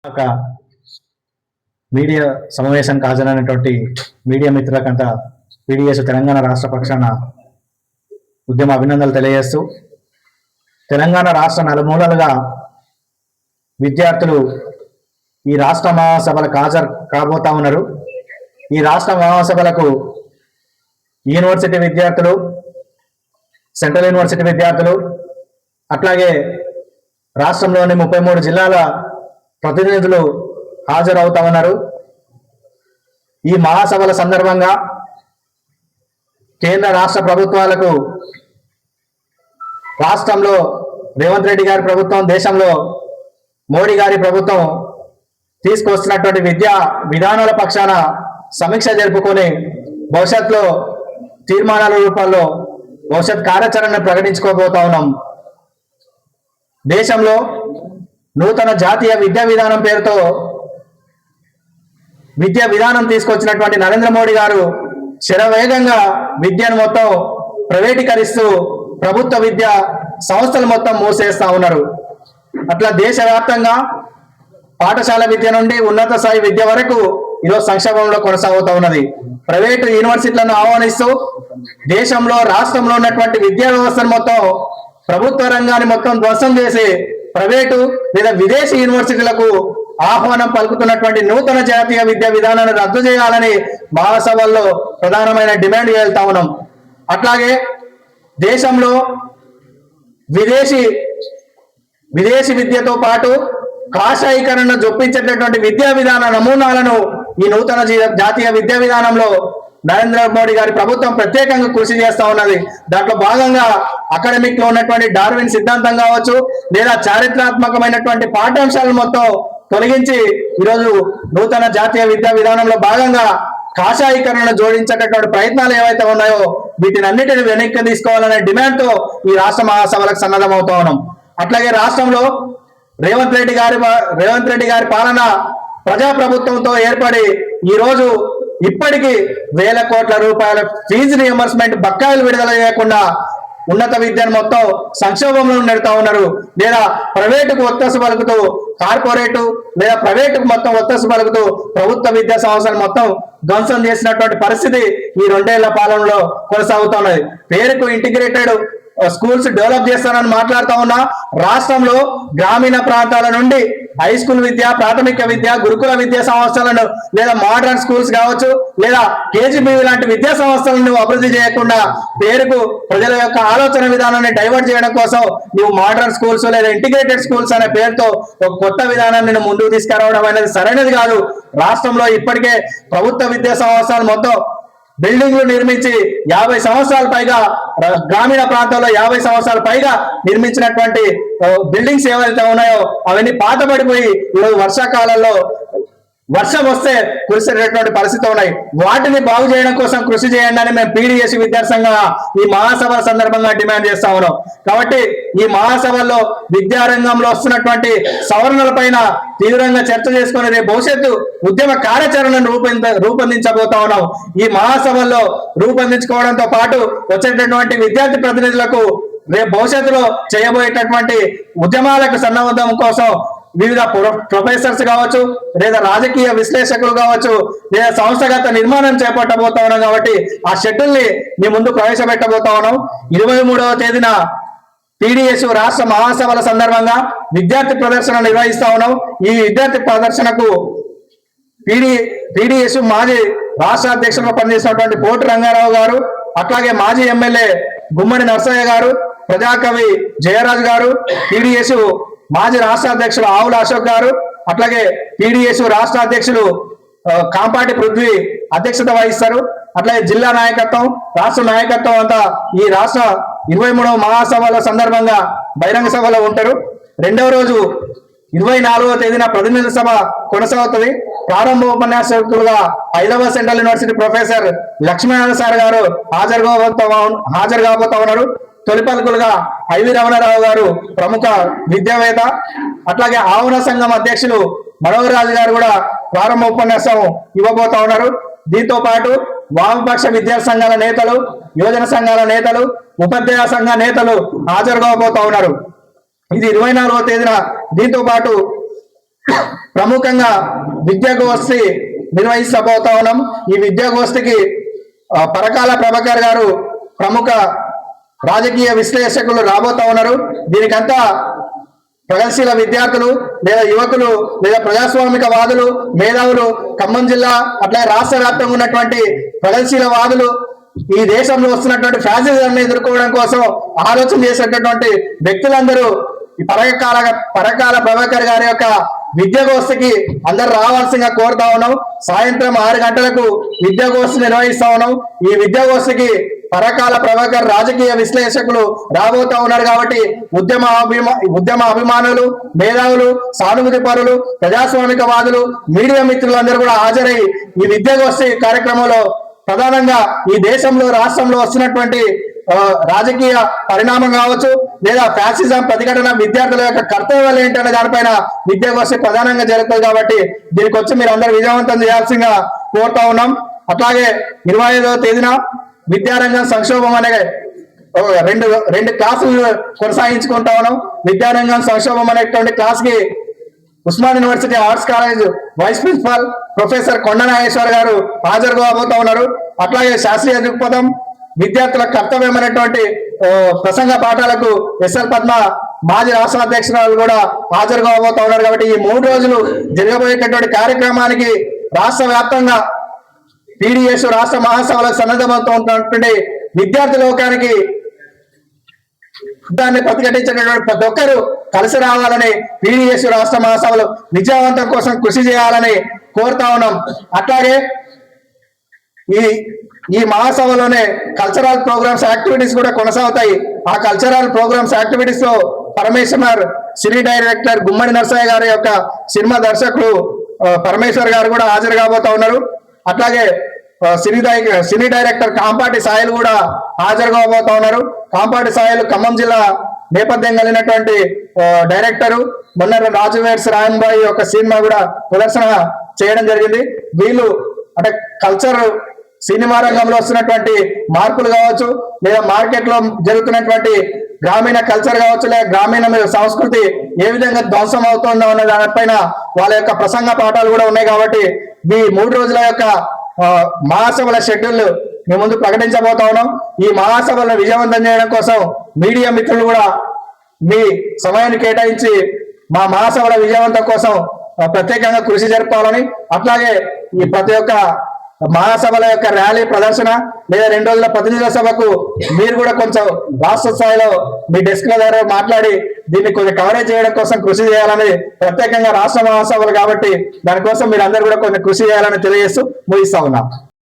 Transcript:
ఒక మీడియా సమావేశానికి హాజరైనటువంటి media మిత్రులకంతా PDS Telangana రాష్ట్ర పక్షాన ఉద్యమ అభినందనలు తెలియజేస్తూ, తెలంగాణ రాష్ట్ర నలుమూలలుగా విద్యార్థులు ఈ రాష్ట్ర మహాసభలకు హాజరు కాబోతా ఉన్నారు. ఈ రాష్ట్ర మహాసభలకు యూనివర్సిటీ విద్యార్థులు, సెంట్రల్ యూనివర్సిటీ విద్యార్థులు, అట్లాగే రాష్ట్రంలోని 33 జిల్లాల ప్రతినిధులు హాజరవుతా ఉన్నారు. ఈ మహాసభల సందర్భంగా కేంద్ర రాష్ట్ర ప్రభుత్వాలకు రాష్ట్రంలో రేవంత్ రెడ్డి గారి ప్రభుత్వం, దేశంలో మోడీ గారి ప్రభుత్వం తీసుకొస్తున్నటువంటి విద్యా విధానాల పక్షాన సమీక్ష జరుపుకొని భవిష్యత్తులో తీర్మానాల రూపంలో భవిష్యత్ కార్యాచరణను ప్రకటించుకోబోతా ఉన్నాం. దేశంలో నూతన జాతీయ విద్యా విధానం పేరుతో విద్యా విధానం తీసుకొచ్చినటువంటి నరేంద్ర మోడీ గారు శరవేగంగా విద్యను మొత్తం ప్రైవేటీకరిస్తూ ప్రభుత్వ విద్యా సంస్థలు మొత్తం మూసేస్తా ఉన్నారు. అట్లా దేశవ్యాప్తంగా పాఠశాల విద్య నుండి ఉన్నత స్థాయి విద్య వరకు ఈరోజు సంక్షోభంలో కొనసాగుతూ ఉన్నది. ప్రైవేటు యూనివర్సిటీలను ఆహ్వానిస్తూ దేశంలో రాష్ట్రంలో ఉన్నటువంటి విద్యా వ్యవస్థను మొత్తం ప్రభుత్వ రంగాన్ని మొత్తం ధ్వంసం చేసి ప్రైవేటు లేదా విదేశీ యూనివర్సిటీలకు ఆహ్వానం పలుకుతున్నటువంటి నూతన జాతీయ విద్యా విధానాన్ని రద్దు చేయాలని మహాసభల్లో ప్రధానమైన డిమాండ్ వెళ్తా ఉన్నాం. అట్లాగే దేశంలో విదేశీ విద్యతో పాటు కాషాయీకరణ జొప్పించేటటువంటి విద్యా విధాన నమూనాలను ఈ నూతన జాతీయ విద్యా విధానంలో నరేంద్ర మోడీ గారి ప్రభుత్వం ప్రత్యేకంగా కృషి చేస్తా ఉన్నది. దాంట్లో భాగంగా అకాడమిక్ లో ఉన్నటువంటి డార్విన్ సిద్ధాంతం కావచ్చు, లేదా చారిత్రాత్మకమైనటువంటి పాఠ్యాంశాలను మొత్తం తొలగించి ఈరోజు నూతన జాతీయ విద్యా విధానంలో భాగంగా కాషాయీకరణను జోడించేటటువంటి ప్రయత్నాలు ఏవైతే ఉన్నాయో వీటిని అన్నిటిని వెనక్కి తీసుకోవాలనే డిమాండ్ తో ఈ రాష్ట్ర మహాసభలకు సన్నద్ధమవుతా ఉన్నాం. అట్లాగే రాష్ట్రంలో రేవంత్ రెడ్డి గారి పాలన ప్రజాప్రభుత్వంతో ఏర్పడి ఈ రోజు ఇప్పటికీ వేల కోట్ల రూపాయల ఫీజు రియంబర్స్మెంట్ బకాయిలు విడుదల చేయకుండా ఉన్నత విద్యను మొత్తం సంక్షోభంలో నెడుతా ఉన్నారు. లేదా ప్రైవేటుకు ఒత్తసు పలుకుతూ కార్పొరేటు లేదా ప్రైవేటుకు మొత్తం ఒత్తసు పలుకుతూ ప్రభుత్వ విద్యా సంస్థలు మొత్తం ధ్వంసం చేసినటువంటి పరిస్థితి ఈ 2 ఏళ్ల పాలనలో కొనసాగుతున్నది. పేరుకు ఇంటిగ్రేటెడ్ స్కూల్స్ డెవలప్ చేస్తానని మాట్లాడుతూ ఉన్నా రాష్ట్రంలో గ్రామీణ ప్రాంతాల నుండి హై స్కూల్ విద్య, ప్రాథమిక విద్య, గురుకుల విద్యా సంస్థలను లేదా మోడర్న్ స్కూల్స్ కావచ్చు లేదా కేజీబీవీ లాంటి విద్యా సంస్థలను అభివృద్ధి చేయకుండా పేరుకు ప్రజల యొక్క ఆలోచన విధానాన్ని డైవర్ట్ చేయడం కోసం నువ్వు మోడర్న్ స్కూల్స్ లేదా ఇంటిగ్రేటెడ్ స్కూల్స్ అనే పేరుతో ఒక కొత్త విధానాన్ని ముందుకు తీసుకురావడం అనేది సరైనది కాదు. రాష్ట్రంలో ఇప్పటికే ప్రభుత్వ విద్యా సంస్థలు మొత్తం బిల్డింగ్లు నిర్మించి 50 సంవత్సరాల పైగా, గ్రామీణ ప్రాంతాల్లో 50 సంవత్సరాల పైగా నిర్మించినటువంటి బిల్డింగ్స్ ఏవైతే ఉన్నాయో అవన్నీ పాతబడిపోయి ఈరోజు వర్షాకాలంలో వర్షం వస్తే కురిసేటటువంటి పరిస్థితి ఉన్నాయి. వాటిని బాగు చేయడం కోసం కృషి చేయండి అని మేము పీడీఎస్ విద్యార్థి సంఘంగా ఈ మహాసభల సందర్భంగా డిమాండ్ చేస్తా ఉన్నాం. కాబట్టి ఈ మహాసభల్లో విద్యారంగంలో వస్తున్నటువంటి సవరణల పైన తీవ్రంగా చర్చ చేసుకుని రేపు భవిష్యత్తు ఉద్యమ కార్యాచరణను రూపొందించబోతా ఉన్నాం. ఈ మహాసభల్లో రూపొందించుకోవడంతో పాటు వచ్చేటటువంటి విద్యార్థి ప్రతినిధులకు రేపు భవిష్యత్తులో చేయబోయేటటువంటి ఉద్యమాలకు సన్నద్ధం కోసం వివిధ ప్రొఫెసర్స్ కావచ్చు, లేదా రాజకీయ విశ్లేషకులు కావచ్చు, లేదా సంస్థగత నిర్మాణం చేపట్టబోతా ఉన్నాం. కాబట్టి ఆ షెడ్యూల్ ని మీ ముందు ప్రవేశపెట్టబోతా ఉన్నాం. 23వ తేదీన పీడీఎస్ రాష్ట్ర మహాసభల సందర్భంగా విద్యార్థి ప్రదర్శన నిర్వహిస్తా ఉన్నాం. ఈ విద్యార్థి ప్రదర్శనకు పీడీఎస్ మాజీ రాష్ట్ర అధ్యక్షులుగా పనిచేసినటువంటి పోటు రంగారావు గారు, అట్లాగే మాజీ ఎమ్మెల్యే గుమ్మడి నర్సయ్య గారు, ప్రజాకవి జయరాజు గారు, పీడీఎస్ మాజీ రాష్ట్ర అధ్యక్షులు ఆవుల అశోక్ గారు, అట్లాగే పీడీఎస్ రాష్ట్ర అధ్యక్షులు కాంపాటి పృథ్వీ అధ్యక్షత వహిస్తారు. అట్లాగే జిల్లా నాయకత్వం, రాష్ట్ర నాయకత్వం అంతా ఈ రాష్ట్ర 23వ మహాసభల సందర్భంగా బహిరంగ సభలో ఉంటారు. 2వ రోజు 24వ తేదీన ప్రతినిధి సభ కొనసాగుతుంది. ప్రారంభ ఉపన్యాసకులుగా Hyderabad central university professor Lakshminarayana sir garu హాజరు కాబోతా ఉన్నారు. తొలి పలుకులుగా ఐవి రమణారావు గారు ప్రముఖ విద్యావేత్త, అట్లాగే ఆవరణ సంఘం అధ్యక్షులు మనోహర్ రాజు గారు కూడా ప్రారంభ ఉపన్యాసం ఇవ్వబోతా ఉన్నారు. దీంతో పాటు వామపక్ష విద్యార్థి సంఘాల నేతలు, యువజన సంఘాల నేతలు, ఉపాధ్యాయ సంఘ నేతలు హాజరు కాబోతా ఉన్నారు. ఇది 24వ తేదీన. దీంతో పాటు ప్రముఖంగా విద్యాగోష్ఠి నిర్వహిస్తబోతా ఉన్నాం. ఈ విద్యాగోష్ఠికి పరకాల ప్రభాకర్ గారు ప్రముఖ రాజకీయ విశ్లేషకులు రాబోతా ఉన్నారు. దీనికంతా ప్రగతిశీల విద్యార్థులు లేదా యువకులు లేదా ప్రజాస్వామిక వాదులు, మేధావులు, ఖమ్మం జిల్లా అట్లా రాష్ట్ర వ్యాప్తంగా ఉన్నటువంటి ప్రగతిశీల వాదులు, ఈ దేశంలో వస్తున్నటువంటి ఫ్యాసిజాన్ని ఎదుర్కోవడం కోసం ఆలోచన చేసేటటువంటి వ్యక్తులందరూ ఈ పరకాల ప్రభాకర్ గారి యొక్క విద్యాగోష్ఠికి అందరు రావాల్సిందిగా కోరుతా ఉన్నాం. సాయంత్రం 6 గంటలకు విద్యాగోష్ఠి నిర్వహిస్తా ఉన్నాం. ఈ విద్యాగోష్ఠికి పరకాల ప్రభాకర్ రాజకీయ విశ్లేషకులు రాబోతా ఉన్నారు కాబట్టి ఉద్యమ అభిమానులు, మేధావులు, సానుభూతి పరులు, ప్రజాస్వామిక వాదులు, మీడియా మిత్రులందరూ కూడా హాజరై ఈ విద్యాగోష్ఠి కార్యక్రమంలో ప్రధానంగా ఈ దేశంలో రాష్ట్రంలో వస్తున్నటువంటి రాజకీయ పరిణామం కావచ్చు లేదా ఫ్యాసిజం ప్రతిఘటన విద్యార్థుల యొక్క కర్తవ్యాలు ఏంటనే దానిపైన విద్యాగోష్ఠి ప్రధానంగా జరుగుతుంది కాబట్టి దీనికి వచ్చి మీరు అందరూ విజయవంతం చేయాల్సిందిగా కోరుతా ఉన్నాం. అట్లాగే 25వ తేదీన విద్యారంగం సంక్షోభం అనే రెండు క్లాసులు కొనసాగించుకుంటా ఉన్నాం. విద్యారంగం సంక్షోభం అనేటువంటి క్లాస్ కి Osman university arts college vice principal professor Konda Nageshwar గారు హాజరు కాబోతా ఉన్నారు. అట్లాగే శాస్త్రీయ దృక్పథం, విద్యార్థుల కర్తవ్యం అనేటువంటి ప్రసంగ పాఠాలకు ఎస్ఎల్ పద్మ మాజీ రాష్ట్ర అధ్యక్షురాలు కూడా హాజరు కాబోతా ఉన్నారు. కాబట్టి ఈ 3 రోజులు జరగబోయేటటువంటి కార్యక్రమానికి రాష్ట్ర వ్యాప్తంగా పీడిఎస్ రాష్ట్ర మహాసభలకు సన్నద్ధమవుతూ ఉన్నటువంటి విద్యార్థి లోకానికి దాన్ని ప్రతిఘటించినటువంటి ప్రతి ఒక్కరూ కలిసి రావాలని, పీడిఎస్ రాష్ట్ర మహాసభలు విజయవంతం కోసం కృషి చేయాలని కోరుతా ఉన్నాం. అట్లాగే ఈ మహాసభలోనే కల్చరల్ ప్రోగ్రామ్స్ యాక్టివిటీస్ కూడా కొనసాగుతాయి. ఆ కల్చరల్ ప్రోగ్రామ్స్ యాక్టివిటీస్ లో పరమేశ్వర్ సినీ డైరెక్టర్ గుమ్మడి నరసయ్య గారి యొక్క సినిమా దర్శకులు పరమేశ్వర్ గారు కూడా హాజరు కాబోతా ఉన్నారు. అట్లాగే సినీ డైరెక్టర్ కాంపాటి సాయిలు కూడా హాజరు కాబోతా ఉన్నారు. కాంపాటి సాయిలు ఖమ్మం జిల్లా నేపథ్యం కలిగినటువంటి డైరెక్టరు. మొన్న రాజువేడ్స్ రాయన్బాయి యొక్క సినిమా కూడా ప్రదర్శన చేయడం జరిగింది. వీళ్ళు అంటే కల్చర్ సినిమా రంగంలో వస్తున్నటువంటి మార్పులు కావచ్చు లేదా మార్కెట్ లో జరుగుతున్నటువంటి గ్రామీణ కల్చర్ కావచ్చు లేదా గ్రామీణ సంస్కృతి ఏ విధంగా ధ్వంసం అవుతుందో అనే దానిపైన వాళ్ళ యొక్క ప్రసంగ పాఠాలు కూడా ఉన్నాయి. కాబట్టి ఈ 3 రోజుల యొక్క మహాసభల షెడ్యూల్ మేము ముందు ప్రకటించబోతా ఉన్నాం. ఈ మహాసభలను విజయవంతం చేయడం కోసం మీడియా మిత్రులు కూడా మీ సమయాన్ని కేటాయించి మా మహాసభల విజయవంతం కోసం ప్రత్యేకంగా కృషి జరపాలని, అట్లాగే ఈ ప్రతి ఒక్క మహాసభల యొక్క ర్యాలీ ప్రదర్శన లేదా 2 రోజుల ప్రతినిధుల సభకు మీరు కూడా కొంచెం రాష్ట్ర స్థాయిలో మీ డెస్క్ల ద్వారా మాట్లాడి దీన్ని కొంచెం కవరేజ్ చేయడం కోసం కృషి చేయాలని, ప్రత్యేకంగా రాష్ట్ర మహాసభలు కాబట్టి దానికోసం మీరు అందరూ కూడా కొంచెం కృషి చేయాలని తెలియజేస్తూ ముగిస్తా ఉన్నాం.